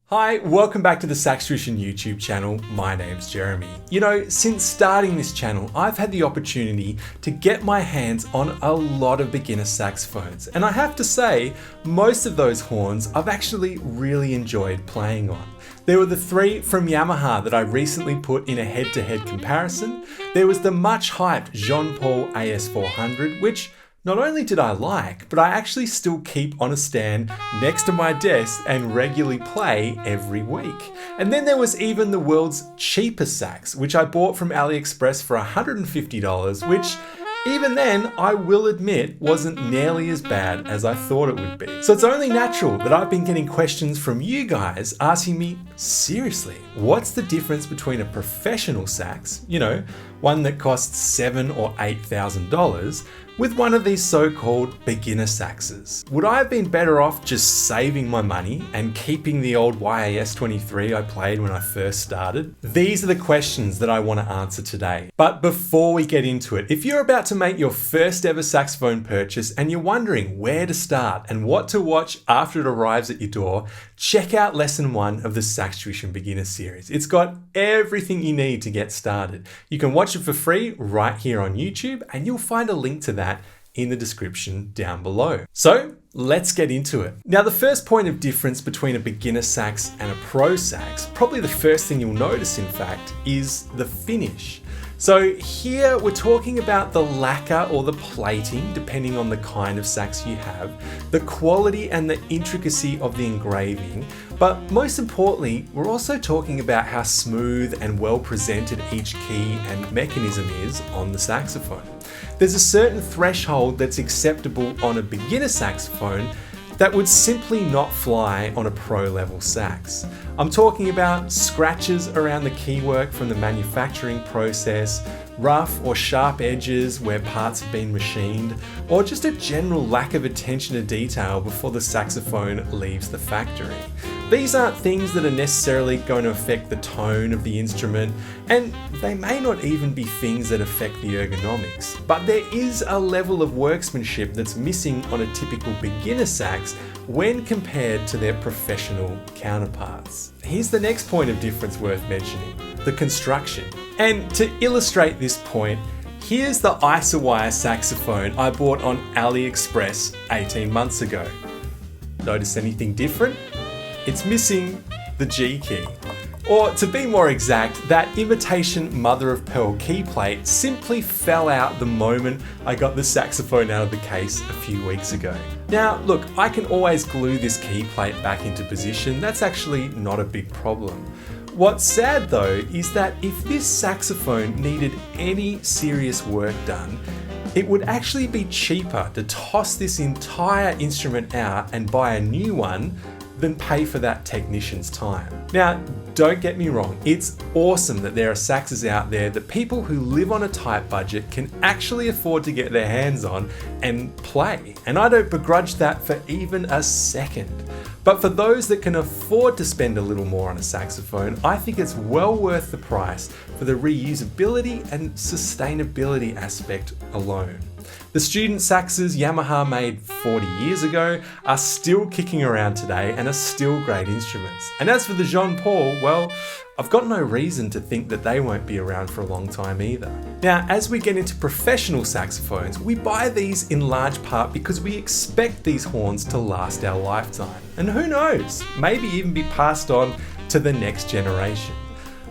Hi, welcome back to the SaxTuition YouTube channel. My name's Jeremy. You know, since starting this channel, I've had the opportunity to get my hands on a lot of beginner saxophones. And I have to say, most of those horns I've actually really enjoyed playing on. There were the three from Yamaha that I recently put in a head-to-head comparison. There was the much hyped Jean Paul AS400, which not only did I like, but I actually still keep on a stand next to my desk and regularly play every week. And then there was even the world's cheapest sax, which I bought from AliExpress for $150, which even then, I will admit, wasn't nearly as bad as I thought it would be. So it's only natural that I've been getting questions from you guys asking me, seriously, what's the difference between a professional sax, you know, one that costs $7,000 or $8,000, with one of these so-called beginner saxes? Would I have been better off just saving my money and keeping the old YAS23 I played when I first started? These are the questions that I want to answer today. But before we get into it, if you're about to make your first ever saxophone purchase and you're wondering where to start and what to watch after it arrives at your door, check out lesson 1 of the SaxTuition Beginner Series. It's got everything you need to get started. You can watch it for free right here on YouTube, and you'll find a link to that in the description down below. So let's get into it. Now, the first point of difference between a beginner sax and a pro sax, probably the first thing you'll notice in fact, is the finish. So here we're talking about the lacquer or the plating, depending on the kind of sax you have, the quality and the intricacy of the engraving, but most importantly, we're also talking about how smooth and well presented each key and mechanism is on the saxophone. There's a certain threshold that's acceptable on a beginner saxophone that would simply not fly on a pro level sax. I'm talking about scratches around the keywork from the manufacturing process, rough or sharp edges where parts have been machined, or just a general lack of attention to detail before the saxophone leaves the factory. These aren't things that are necessarily going to affect the tone of the instrument, and they may not even be things that affect the ergonomics. But there is a level of workmanship that's missing on a typical beginner sax when compared to their professional counterparts. Here's the next point of difference worth mentioning: the construction. And to illustrate this point, here's the IsoWire saxophone I bought on AliExpress 18 months ago. Notice anything different? It's missing the G key. Or to be more exact, that imitation mother of pearl key plate simply fell out the moment I got the saxophone out of the case a few weeks ago. Now look, I can always glue this key plate back into position. That's actually not a big problem. What's sad though is that if this saxophone needed any serious work done, it would actually be cheaper to toss this entire instrument out and buy a new one than pay for that technician's time. Now, don't get me wrong, it's awesome that there are saxes out there that people who live on a tight budget can actually afford to get their hands on and play. And I don't begrudge that for even a second. But for those that can afford to spend a little more on a saxophone, I think it's well worth the price for the reusability and sustainability aspect alone. The student saxes Yamaha made 40 years ago are still kicking around today and are still great instruments. And as for the Jean Paul, well, I've got no reason to think that they won't be around for a long time either. Now, as we get into professional saxophones, we buy these in large part because we expect these horns to last our lifetime. And who knows, maybe even be passed on to the next generation.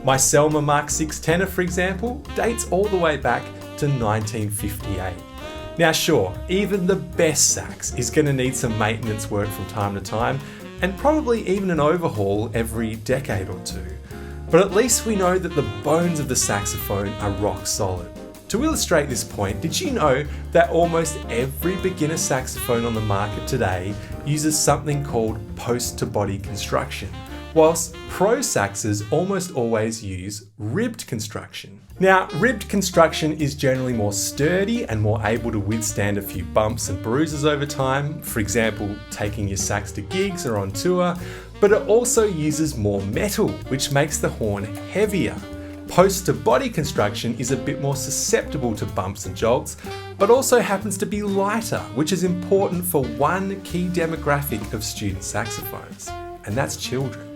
My Selmer Mark 6 tenor, for example, dates all the way back to 1958. Now sure, even the best sax is going to need some maintenance work from time to time, and probably even an overhaul every decade or two. But at least we know that the bones of the saxophone are rock solid. To illustrate this point, did you know that almost every beginner saxophone on the market today uses something called post-to-body construction, whilst pro saxes almost always use ribbed construction? Now, ribbed construction is generally more sturdy and more able to withstand a few bumps and bruises over time, for example, taking your sax to gigs or on tour, but it also uses more metal, which makes the horn heavier. Post-to-body construction is a bit more susceptible to bumps and jolts, but also happens to be lighter, which is important for one key demographic of student saxophones, and that's children.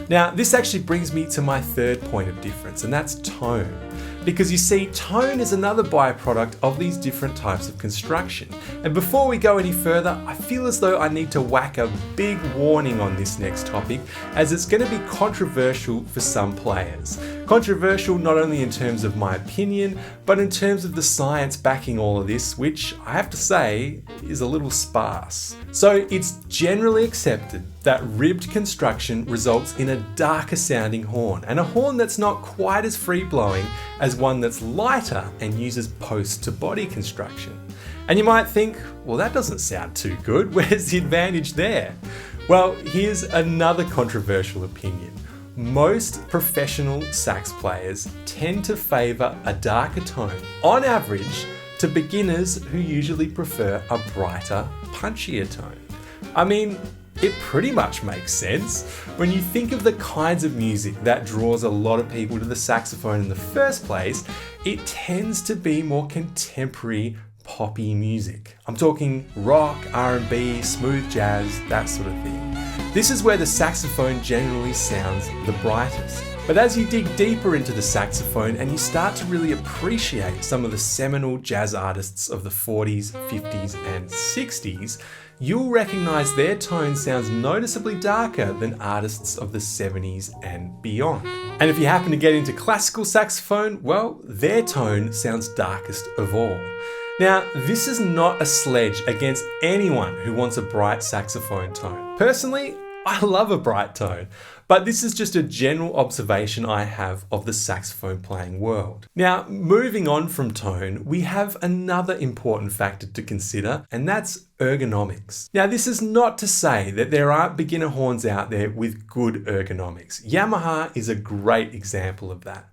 Now, this actually brings me to my third point of difference, and that's tone. Because you see, tone is another byproduct of these different types of construction. And before we go any further, I feel as though I need to whack a big warning on this next topic, as it's going to be controversial for some players. Controversial not only in terms of my opinion, but in terms of the science backing all of this, which I have to say is a little sparse. So it's generally accepted that ribbed construction results in a darker sounding horn, and a horn that's not quite as free blowing as one that's lighter and uses post to body construction. And you might think, well, that doesn't sound too good. Where's the advantage there? Well, here's another controversial opinion. Most professional sax players tend to favour a darker tone, on average, to beginners who usually prefer a brighter, punchier tone. I mean, it pretty much makes sense. When you think of the kinds of music that draws a lot of people to the saxophone in the first place, it tends to be more contemporary, poppy music. I'm talking rock, R&B, smooth jazz, that sort of thing. This is where the saxophone generally sounds the brightest. But as you dig deeper into the saxophone and you start to really appreciate some of the seminal jazz artists of the 40s, 50s and 60s, you'll recognise their tone sounds noticeably darker than artists of the 70s and beyond. And if you happen to get into classical saxophone, well, their tone sounds darkest of all. Now, this is not a sledge against anyone who wants a bright saxophone tone. Personally, I love a bright tone, but this is just a general observation I have of the saxophone playing world. Now, moving on from tone, we have another important factor to consider, and that's ergonomics. Now, this is not to say that there aren't beginner horns out there with good ergonomics. Yamaha is a great example of that.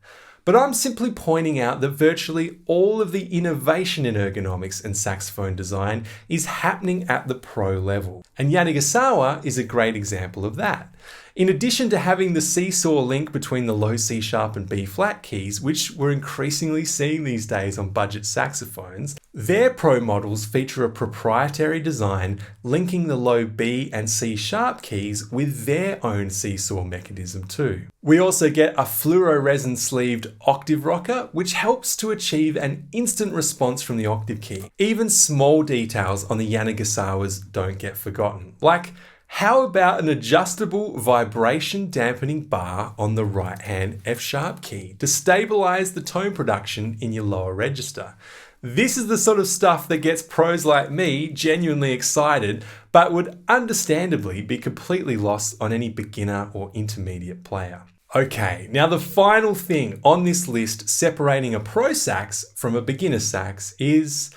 But I'm simply pointing out that virtually all of the innovation in ergonomics and saxophone design is happening at the pro level. And Yanagisawa is a great example of that. In addition to having the seesaw link between the low C sharp and B flat keys, which we're increasingly seeing these days on budget saxophones, their pro models feature a proprietary design linking the low B and C sharp keys with their own seesaw mechanism too. We also get a fluororesin sleeved octave rocker, which helps to achieve an instant response from the octave key. Even small details on the Yanagisawas don't get forgotten, like how about an adjustable vibration dampening bar on the right hand F sharp key to stabilize the tone production in your lower register? This is the sort of stuff that gets pros like me genuinely excited, but would understandably be completely lost on any beginner or intermediate player. Okay, now the final thing on this list separating a pro sax from a beginner sax is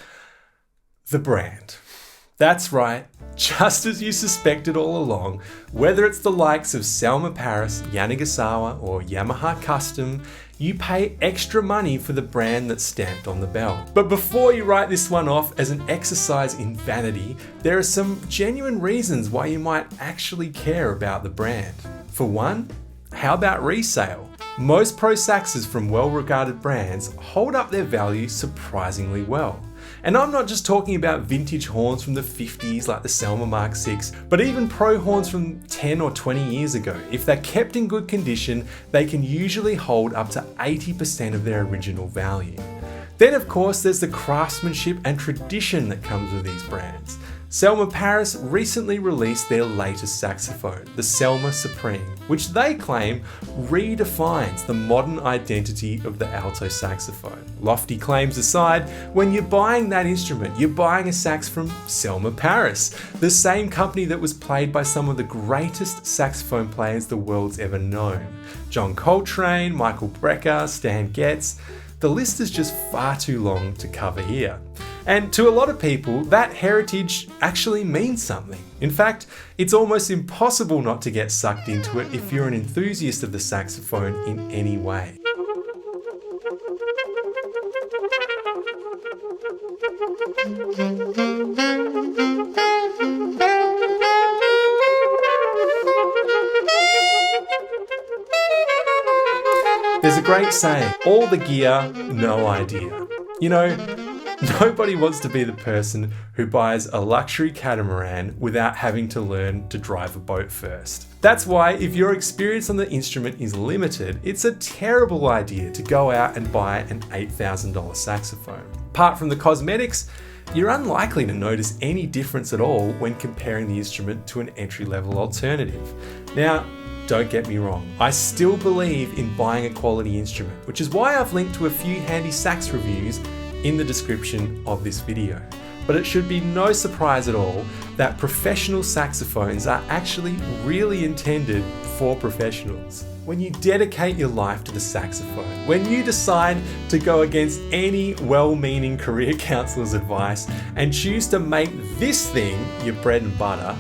the brand. That's right, just as you suspected all along, whether it's the likes of Selma Paris, Yanagisawa or Yamaha Custom, you pay extra money for the brand that's stamped on the belt. But before you write this one off as an exercise in vanity, there are some genuine reasons why you might actually care about the brand. For one, how about resale? Most pro saxes from well-regarded brands hold up their value surprisingly well. And I'm not just talking about vintage horns from the 50s like the Selma Mark VI, but even pro horns from 10 or 20 years ago. If they're kept in good condition, they can usually hold up to 80% of their original value. Then of course there's the craftsmanship and tradition that comes with these brands. Selma Paris recently released their latest saxophone, the Selma Supreme, which they claim redefines the modern identity of the alto saxophone. Lofty claims aside, when you're buying that instrument, you're buying a sax from Selma Paris, the same company that was played by some of the greatest saxophone players the world's ever known. John Coltrane, Michael Brecker, Stan Getz. The list is just far too long to cover here. And to a lot of people, that heritage actually means something. In fact, it's almost impossible not to get sucked into it if you're an enthusiast of the saxophone in any way. There's a great saying, all the gear, no idea. You know, Nobody wants to be the person who buys a luxury catamaran without having to learn to drive a boat first. That's why if your experience on the instrument is limited, it's a terrible idea to go out and buy an $8,000 saxophone. Apart from the cosmetics, you're unlikely to notice any difference at all when comparing the instrument to an entry-level alternative. Now, don't get me wrong, I still believe in buying a quality instrument, which is why I've linked to a few handy sax reviews in the description of this video. But it should be no surprise at all that professional saxophones are actually really intended for professionals. When you dedicate your life to the saxophone, when you decide to go against any well-meaning career counselor's advice and choose to make this thing your bread and butter,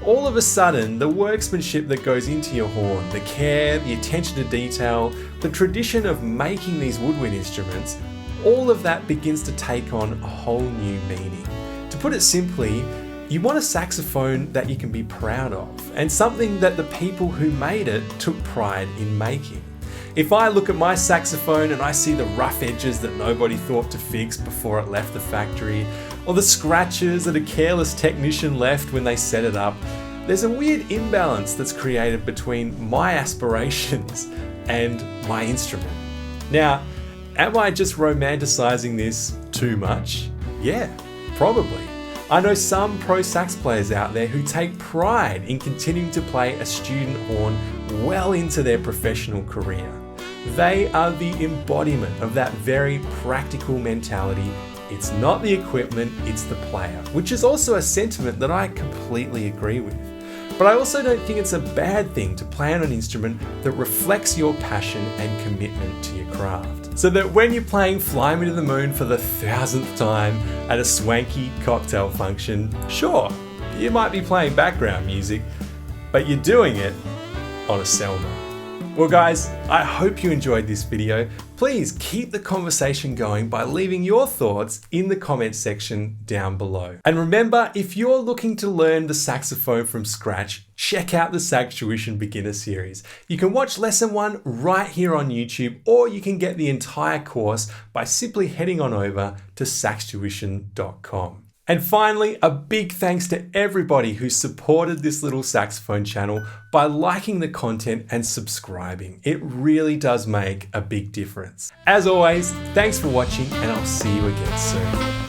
all of a sudden, the workmanship that goes into your horn, the care, the attention to detail, the tradition of making these woodwind instruments, all of that begins to take on a whole new meaning. To put it simply, you want a saxophone that you can be proud of, and something that the people who made it took pride in making. If I look at my saxophone and I see the rough edges that nobody thought to fix before it left the factory, or the scratches that a careless technician left when they set it up, there's a weird imbalance that's created between my aspirations and my instrument. Now, am I just romanticizing this too much? Yeah, probably. I know some pro sax players out there who take pride in continuing to play a student horn well into their professional career. They are the embodiment of that very practical mentality. It's not the equipment, it's the player, which is also a sentiment that I completely agree with. But I also don't think it's a bad thing to play on an instrument that reflects your passion and commitment to your craft. So that when you're playing Fly Me to the Moon for the 1000th time at a swanky cocktail function, sure, you might be playing background music, but you're doing it on a Selma. Well guys, I hope you enjoyed this video. Please keep the conversation going by leaving your thoughts in the comments section down below. And remember, if you're looking to learn the saxophone from scratch, check out the SaxTuition Beginner Series. You can watch lesson 1 right here on YouTube, or you can get the entire course by simply heading on over to saxtuition.com. And finally, a big thanks to everybody who supported this little saxophone channel by liking the content and subscribing. It really does make a big difference. As always, thanks for watching, and I'll see you again soon.